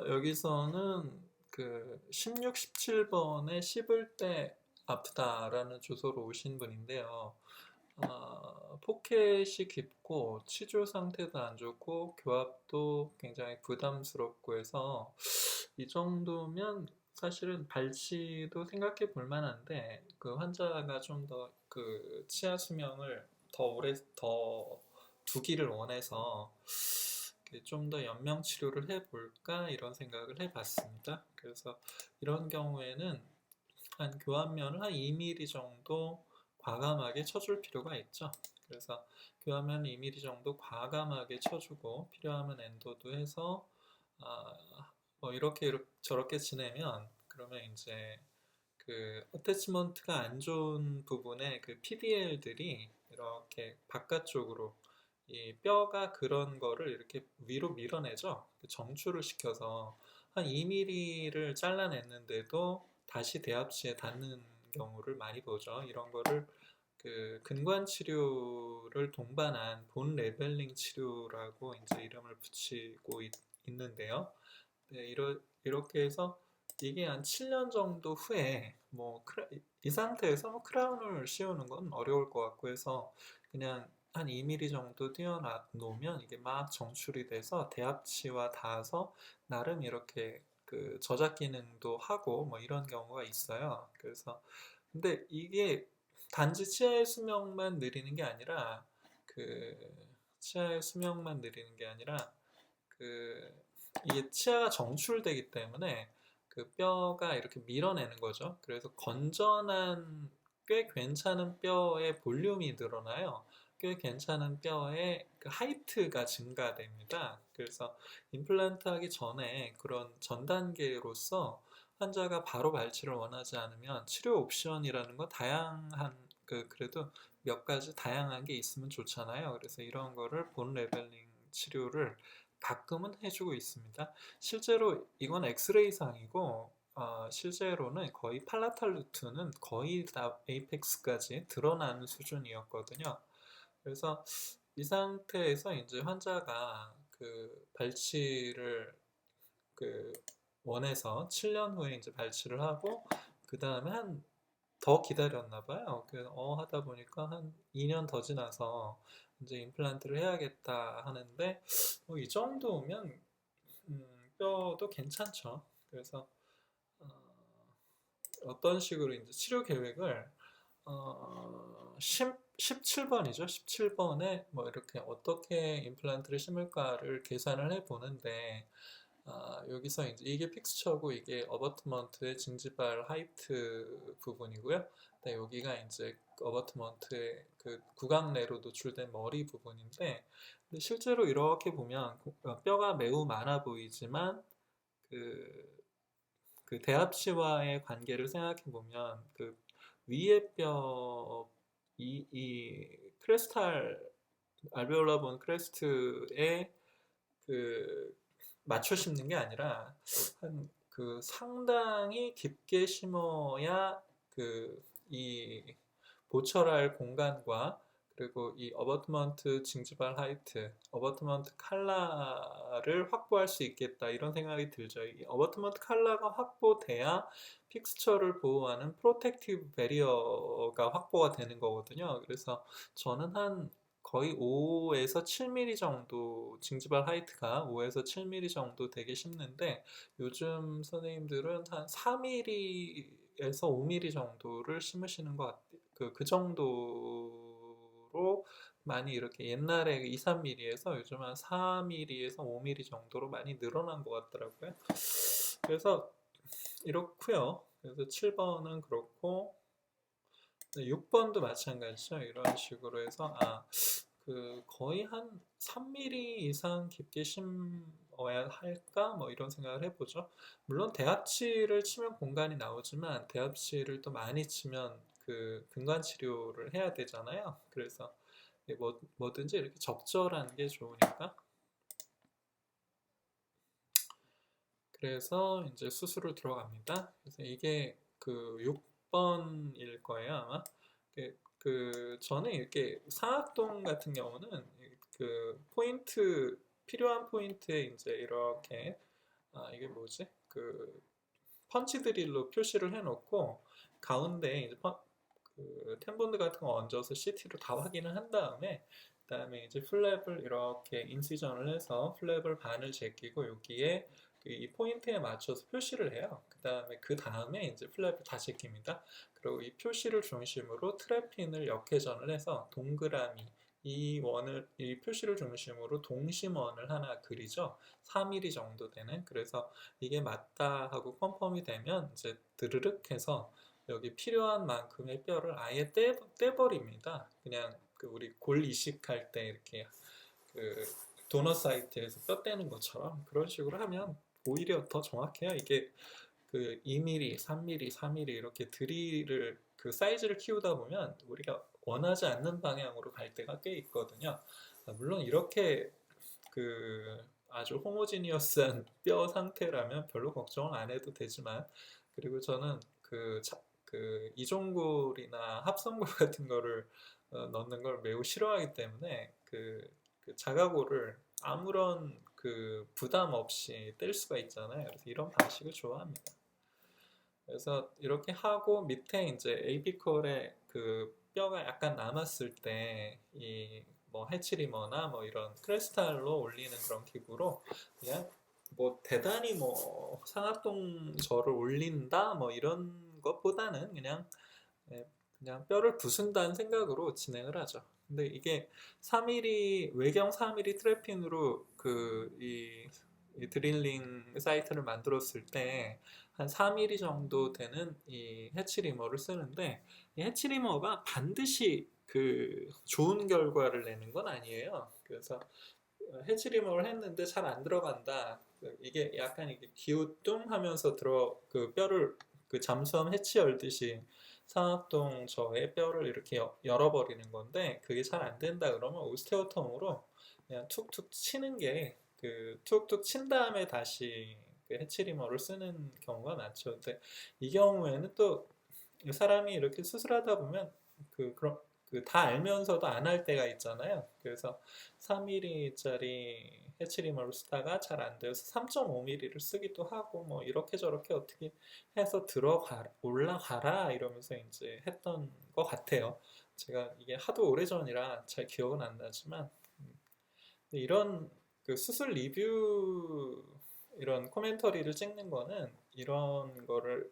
여기서는 그 16, 17번에 씹을 때 아프다라는 주소로 오신 분인데요. 포켓이 깊고 치주 상태도 안 좋고 교합도 굉장히 부담스럽고 해서 이 정도면 사실은 발치도 생각해 볼 만한데 그 환자가 좀 더 그 치아 수명을 더 오래 더 두기를 원해서 좀 더 연명 치료를 해볼까 이런 생각을 해봤습니다. 그래서 이런 경우에는 한 교환면을 한 2mm 정도 과감하게 쳐줄 필요가 있죠. 그래서 교환면 2mm 정도 과감하게 쳐주고 필요하면 엔도도 해서 아, 뭐 이렇게 저렇게 지내면 그러면 이제 그 어태치먼트가 안 좋은 부분에 그 PDL들이 이렇게 바깥쪽으로 이 뼈가 그런 거를 이렇게 위로 밀어내죠. 그 정출을 시켜서 한 2mm를 잘라냈는데도 다시 대합치에 닿는 경우를 많이 보죠. 이런 거를 그 근관 치료를 동반한 본 레벨링 치료라고 이제 이름을 붙이고 있는데요. 네, 이렇게 해서 이게 한 7년 정도 후에 뭐 이 상태에서 뭐 크라운을 씌우는 건 어려울 것 같고 해서 그냥 한 2mm 정도 띄워놓으면 이게 막 정출이 돼서 대합치와 닿아서 나름 이렇게 그 저작 기능도 하고 뭐 이런 경우가 있어요. 그래서 근데 이게 단지 치아의 수명만 느리는 게 아니라 그 치아의 수명만 느리는 게 아니라 그 이게 치아가 정출되기 때문에 그 뼈가 이렇게 밀어내는 거죠. 그래서 건전한 꽤 괜찮은 뼈의 볼륨이 늘어나요. 꽤 괜찮은 뼈의 그 하이트가 증가됩니다. 그래서 임플란트 하기 전에 그런 전 단계로서 환자가 바로 발치를 원하지 않으면 치료 옵션이라는 거 다양한 그래도 몇 가지 다양한 게 있으면 좋잖아요. 그래서 이런 거를 본 레벨링 치료를 가끔은 해주고 있습니다. 실제로 이건 엑스레이상이고 실제로는 거의 팔라탈 루트는 거의 다 에이펙스까지 드러나는 수준이었거든요. 그래서 이 상태에서 이제 환자가 그 발치를 그 원해서 7년 후에 이제 발치를 하고 그 다음에 한 더 기다렸나 봐요. 하다 보니까 한 2년 더 지나서 이제 임플란트를 해야겠다 하는데 이 정도면 뼈도 괜찮죠. 그래서 어떤 식으로 이제 치료 계획을 17번이죠. 17번에 뭐 이렇게 어떻게 임플란트를 심을까를 계산을 해 보는데 여기서 이제 이게 픽스처고 이게 어버트먼트의 징지발 하이트 부분이고요. 네, 여기가 이제 어버트먼트의 그 구강 내로 노출된 머리 부분인데 근데 실제로 이렇게 보면 뼈가 매우 많아 보이지만 그, 그 대합치와의 관계를 생각해 보면 그 위에 뼈 이 크레스탈 알베올라 본 크레스트에 그 맞춰 심는 게 아니라 한 그 상당히 깊게 심어야 그 이 보철할 공간과 그리고 이 어버트먼트 징지발 하이트, 어버트먼트 칼라를 확보할 수 있겠다 이런 생각이 들죠. 이 어버트먼트 칼라가 확보돼야 픽스처를 보호하는 프로텍티브 베리어가 확보가 되는 거거든요. 그래서 저는 한 거의 5에서 7mm 정도 징지발 하이트가 5에서 7mm 정도 되게 심는데 요즘 선생님들은 한 4mm에서 5mm 정도를 심으시는 것 같아요. 그 정도로 많이 이렇게 옛날에 2, 3mm에서 요즘 한 4mm에서 5mm 정도로 많이 늘어난 것 같더라고요. 그래서 이렇고요. 그래서 7번은 그렇고 6번도 마찬가지죠. 이런 식으로 해서 그 거의 한 3mm 이상 깊게 심어야 할까? 뭐 이런 생각을 해보죠. 물론 대합치를 치면 공간이 나오지만 대합치를 또 많이 치면 그 근관 치료를 해야 되잖아요. 그래서 뭐든지 이렇게 적절한 게 좋으니까. 그래서 이제 수술을 들어갑니다. 그래서 이게 그 6번일 거예요, 아마. 저는 이렇게 상악동 같은 경우는 그 포인트, 필요한 포인트에 이제 이렇게 이게 뭐지? 그 펀치 드릴로 표시를 해놓고 가운데 이제 그 템본드 같은 거 얹어서 CT로 다 확인을 한 다음에 그다음에 이제 플랩을 이렇게 인시전을 해서 플랩을 반을 제끼고 여기에 이 포인트에 맞춰서 표시를 해요. 그 다음에 이제 플랩을 다 제낍니다. 그리고 이 표시를 중심으로 트랩핀을 역회전을 해서 동그라미 이 표시를 중심으로 동심원을 하나 그리죠. 4mm 정도 되는. 그래서 이게 맞다 하고 컨펌이 되면 이제 드르륵 해서 여기 필요한 만큼의 뼈를 아예 떼버립니다. 그냥 그 우리 골 이식할 때 이렇게 그 도넛 사이트에서 뼈 떼는 것처럼 그런 식으로 하면 오히려 더 정확해요. 이게 그 2mm, 3mm, 4mm 이렇게 드릴을 그 사이즈를 키우다 보면 우리가 원하지 않는 방향으로 갈 때가 꽤 있거든요. 물론 이렇게 그 아주 호모지니어스한 뼈 상태라면 별로 걱정을 안 해도 되지만 그리고 저는 그 이종골이나 합성골 같은 거를 넣는 걸 매우 싫어하기 때문에 그 자가골을 아무런 그 부담 없이 뗄 수가 있잖아요. 그래서 이런 방식을 좋아합니다. 그래서 이렇게 하고 밑에 이제 AB컬에 그 뼈가 약간 남았을 때 이 뭐 해치리머나 뭐 이런 크레스탈로 올리는 그런 기구로 그냥 뭐 대단히 뭐 상악동절을 올린다 뭐 이런 것보다는 예, 그냥 뼈를 부순다는 생각으로 진행을 하죠. 근데 이게 3mm 외경 4mm 트래핀으로 이 드릴링 사이트를 만들었을 때 한 4mm 정도 되는 이 해치리머를 쓰는데 이 해치리머가 반드시 그 좋은 결과를 내는 건 아니에요. 그래서 해치리머를 했는데 잘 안 들어간다. 이게 약간 이게 기우뚱하면서 그 뼈를 그 잠수함 해치 열듯이 상악동 저의 뼈를 이렇게 열어버리는 건데 그게 잘 안 된다 그러면 오스테오tom으로 그냥 툭툭 치는 게 그 툭툭 친 다음에 다시 그 해치리머를 쓰는 경우가 많죠. 근데 이 경우에는 또 사람이 이렇게 수술하다 보면 그런 그 다 알면서도 안 할 때가 있잖아요. 그래서 3mm짜리 해치리머를 쓰다가 잘 안 돼서 3.5mm를 쓰기도 하고 뭐 이렇게 저렇게 어떻게 해서 올라가라 이러면서 이제 했던 것 같아요. 제가 이게 하도 오래전이라 잘 기억은 안 나지만 이런 그 수술 리뷰 이런 코멘터리를 찍는 거는 이런 거를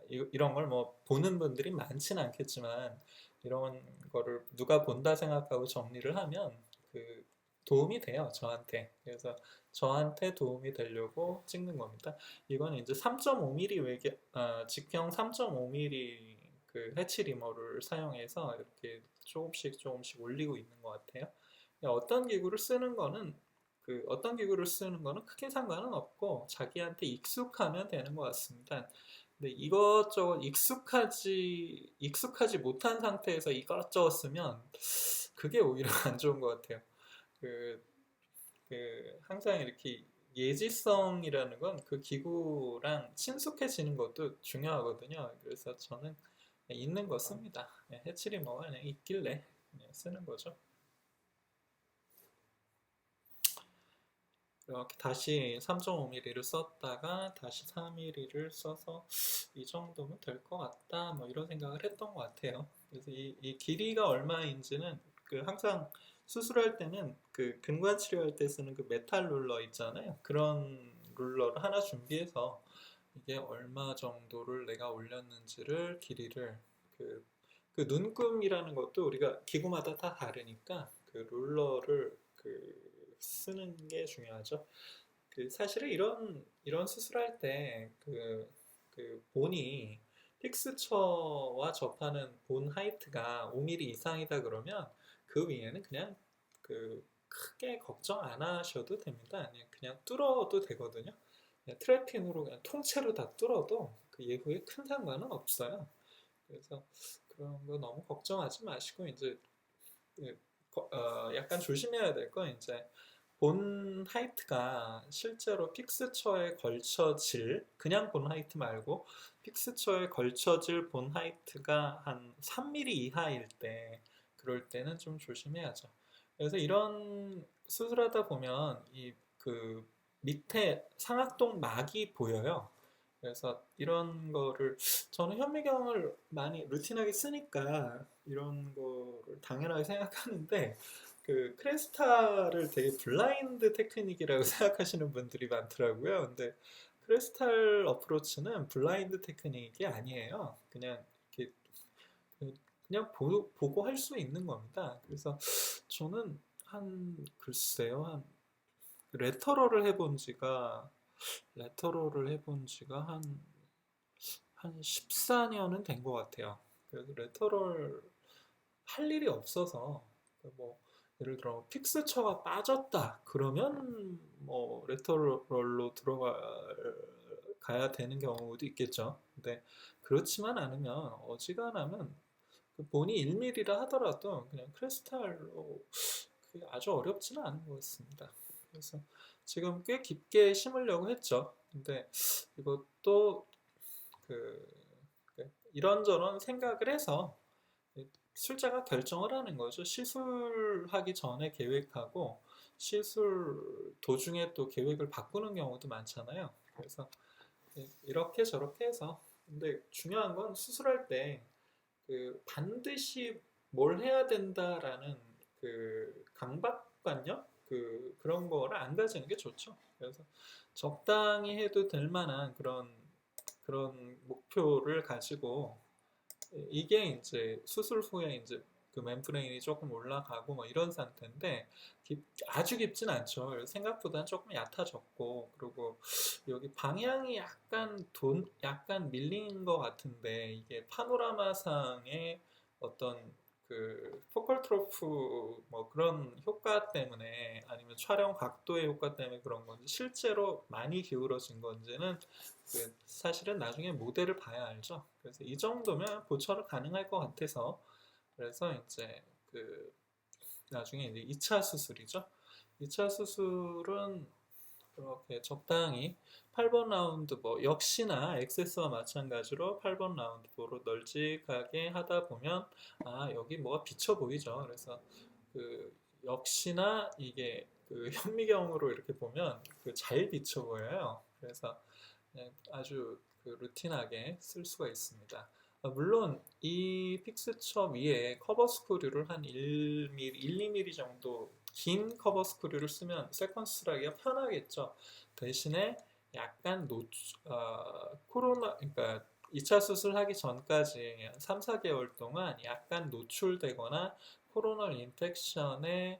이런 걸 뭐 보는 분들이 많지는 않겠지만 이런 거를 누가 본다 생각하고 정리를 하면 그 도움이 돼요, 저한테. 그래서 저한테 도움이 되려고 찍는 겁니다. 이거는 이제 3.5mm 직경 3.5mm 그 해치 리머를 사용해서 이렇게 조금씩 조금씩 올리고 있는 것 같아요. 어떤 기구를 쓰는 거는 크게 상관은 없고 자기한테 익숙하면 되는 것 같습니다. 근데 이것저것 익숙하지 못한 상태에서 이것저것 쓰면 그게 오히려 안 좋은 것 같아요. 그, 항상 이렇게 예지성이라는 건 그 기구랑 친숙해지는 것도 중요하거든요. 그래서 저는 있는 거 씁니다. 해치리머가 그냥 있길래 그냥 쓰는 거죠. 이렇게 다시 3.5mm를 썼다가 다시 4mm를 써서 이 정도면 될 것 같다 뭐 이런 생각을 했던 것 같아요. 그래서 이 길이가 얼마인지는 그 항상 수술할 때는 그 근관 치료할 때 쓰는 그 메탈 룰러 있잖아요. 그런 룰러를 하나 준비해서 이게 얼마 정도를 내가 올렸는지를 길이를 그, 그 눈금이라는 것도 우리가 기구마다 다 다르니까 그 룰러를 쓰는 게 중요하죠. 사실은 이런 수술할 때 그 본이 픽스처와 접하는 본 하이트가 5mm 이상이다 그러면 그 위에는 그냥 크게 걱정 안 하셔도 됩니다. 그냥 뚫어도 되거든요. 그냥 트래핑으로 그냥 통째로 다 뚫어도 그 예후에 큰 상관은 없어요. 그래서 그런 거 너무 걱정하지 마시고 이제 그, 약간 조심해야 될 건 이제 본 하이트가 실제로 픽스처에 걸쳐질 그냥 본 하이트 말고 픽스처에 걸쳐질 본 하이트가 한 3mm 이하일 때 그럴 때는 좀 조심해야죠. 그래서 이런 수술하다 보면 이 그 밑에 상악동 막이 보여요. 그래서 이런 거를 저는 현미경을 많이 루틴하게 쓰니까 이런 거를 당연하게 생각하는데 그 크레스탈을 되게 블라인드 테크닉이라고 생각하시는 분들이 많더라고요. 근데 크레스탈 어프로치는 블라인드 테크닉이 아니에요. 그냥 이렇게 그냥 보고 할 수 있는 겁니다. 그래서 저는 글쎄요, 레터럴을 해본 지가, 레터럴을 해본 지가 한 14년은 된 것 같아요. 그래서 레터럴 할 일이 없어서, 뭐, 예를 들어, 픽스처가 빠졌다. 그러면, 뭐, 레터럴로 가야 되는 경우도 있겠죠. 근데, 그렇지만 않으면, 어지간하면, 그 본이 1mm라 하더라도, 그냥 크리스탈로, 그게 아주 어렵지는 않은 것 같습니다. 그래서, 지금 꽤 깊게 심으려고 했죠. 근데, 이것도, 그, 이런저런 생각을 해서, 술자가 결정을 하는 거죠. 시술하기 전에 계획하고 시술 도중에 또 계획을 바꾸는 경우도 많잖아요. 그래서 이렇게 저렇게 해서 근데 중요한 건 수술할 때 그 반드시 뭘 해야 된다라는 그 강박관념 그런 거를 안 가지는 게 좋죠. 그래서 적당히 해도 될 만한 그런 목표를 가지고 이게 이제 수술 후에 이제 그 멤브레인이 조금 올라가고 뭐 이런 상태인데 아주 깊진 않죠. 생각보다는 조금 얕아졌고 그리고 여기 방향이 약간 밀린 것 같은데 이게 파노라마상의 어떤 그 포컬 트로프 뭐 그런 효과 때문에 아니면 촬영 각도의 효과 때문에 그런 건지 실제로 많이 기울어진 건지는 사실은 나중에 모델을 봐야 알죠. 그래서 이 정도면 보철 가능할 것 같아서 그래서 이제 그 나중에 이제 2차 수술이죠. 2차 수술은 그렇게 적당히 8번 라운드 역시나 액세스와 마찬가지로 8번 라운드 보로 널찍하게 하다 보면 여기 뭐가 비쳐 보이죠. 그래서 그 역시나 이게 그 현미경으로 이렇게 보면 잘 비쳐 보여요. 그래서 아주 루틴하게 쓸 수가 있습니다. 물론 이 픽스처 위에 커버 스크류를 한 1mm, 1, 2mm 정도 긴 커버 스크류를 쓰면 세컨스를 하기가 편하겠죠. 대신에 약간 그러니까 2차 수술하기 전까지 한 3, 4개월 동안 약간 노출되거나 코로널 인펙션의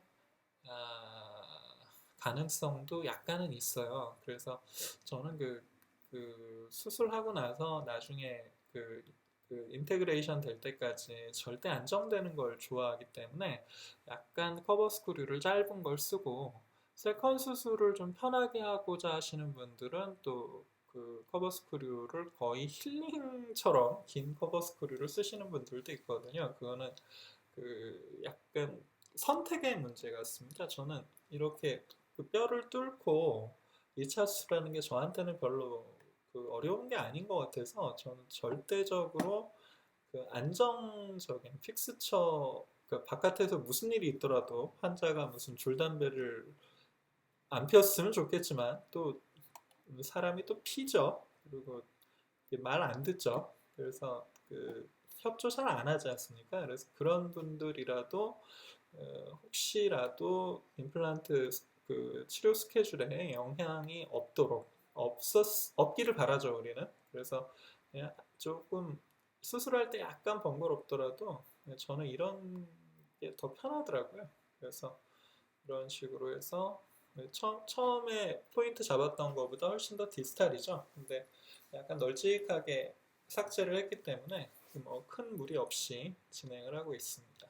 가능성도 약간은 있어요. 그래서 저는 수술하고 나서 나중에 인테그레이션 될 때까지 절대 안정되는 걸 좋아하기 때문에 약간 커버 스크류를 짧은 걸 쓰고 세컨 수술을 좀 편하게 하고자 하시는 분들은 또 커버 스크류를 거의 힐링처럼 긴 커버 스크류를 쓰시는 분들도 있거든요. 그거는 약간 선택의 문제 같습니다. 저는 이렇게 뼈를 뚫고 2차 수술하는 게 저한테는 별로 어려운 게 아닌 것 같아서 저는 절대적으로 안정적인 픽스처 바깥에서 무슨 일이 있더라도 환자가 무슨 줄담배를 안 피웠으면 좋겠지만 또 사람이 또 피죠. 그리고 말 안 듣죠. 그래서 협조 잘 안 하지 않습니까? 그래서 그런 분들이라도 혹시라도 임플란트 치료 스케줄에 영향이 없기를 바라죠, 우리는. 그래서 그냥 조금 수술할 때 약간 번거롭더라도 저는 이런 게 더 편하더라고요. 그래서 이런 식으로 해서 처음에 포인트 잡았던 것보다 훨씬 더 디스탈이죠. 근데 약간 널찍하게 삭제를 했기 때문에 뭐 큰 무리 없이 진행을 하고 있습니다.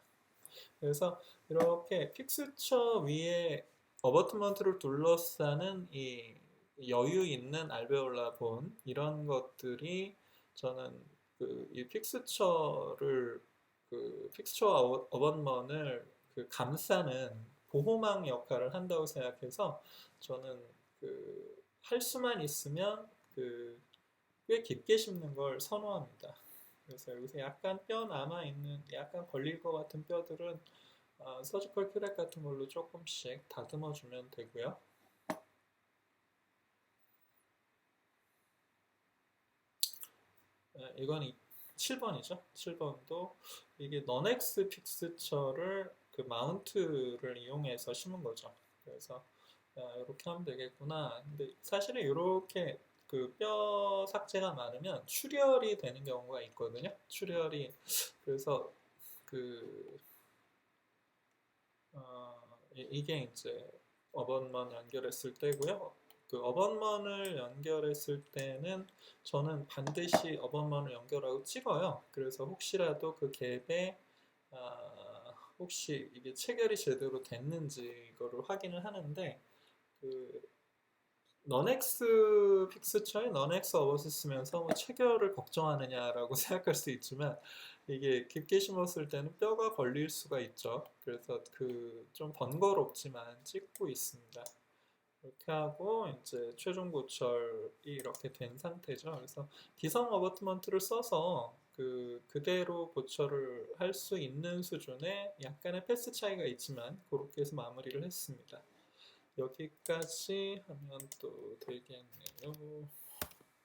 그래서 이렇게 픽스처 위에 어버트먼트를 둘러싸는 이 여유 있는 알베올라 본 이런 것들이 저는 이 픽스처 어버트먼을 감싸는 보호막 역할을 한다고 생각해서 저는 할 수만 있으면 꽤 깊게 심는 걸 선호합니다. 그래서 여기서 약간 뼈 남아 있는 약간 걸릴 것 같은 뼈들은 서지컬 크랙 같은 걸로 조금씩 다듬어 주면 되고요. 이건 7번이죠. 7번도 이게 너넥스 픽스처를 그 마운트를 이용해서 심은 거죠. 그래서 이렇게 하면 되겠구나. 근데 사실은 이렇게 그 뼈 삭제가 많으면 출혈이 되는 경우가 있거든요. 출혈이 그래서 그 이게 이제 어번먼 연결했을 때고요. 그 어번먼을 연결했을 때는 저는 반드시 어번먼을 연결하고 찍어요. 그래서 혹시라도 그 갭에 혹시 이게 체결이 제대로 됐는지 이거를 확인을 하는데 그 너넥스 픽스처에 너넥스 어버스 쓰면서 뭐 체결을 걱정하느냐라고 생각할 수 있지만 이게 깊게 심었을 때는 뼈가 걸릴 수가 있죠. 그래서 그 좀 번거롭지만 찍고 있습니다. 이렇게 하고 이제 최종 고철이 이렇게 된 상태죠. 그래서 기성 어버트먼트를 써서 그대로 고철을 할 수 있는 수준의 약간의 패스 차이가 있지만 그렇게 해서 마무리를 했습니다. 여기까지 하면 또 되겠네요.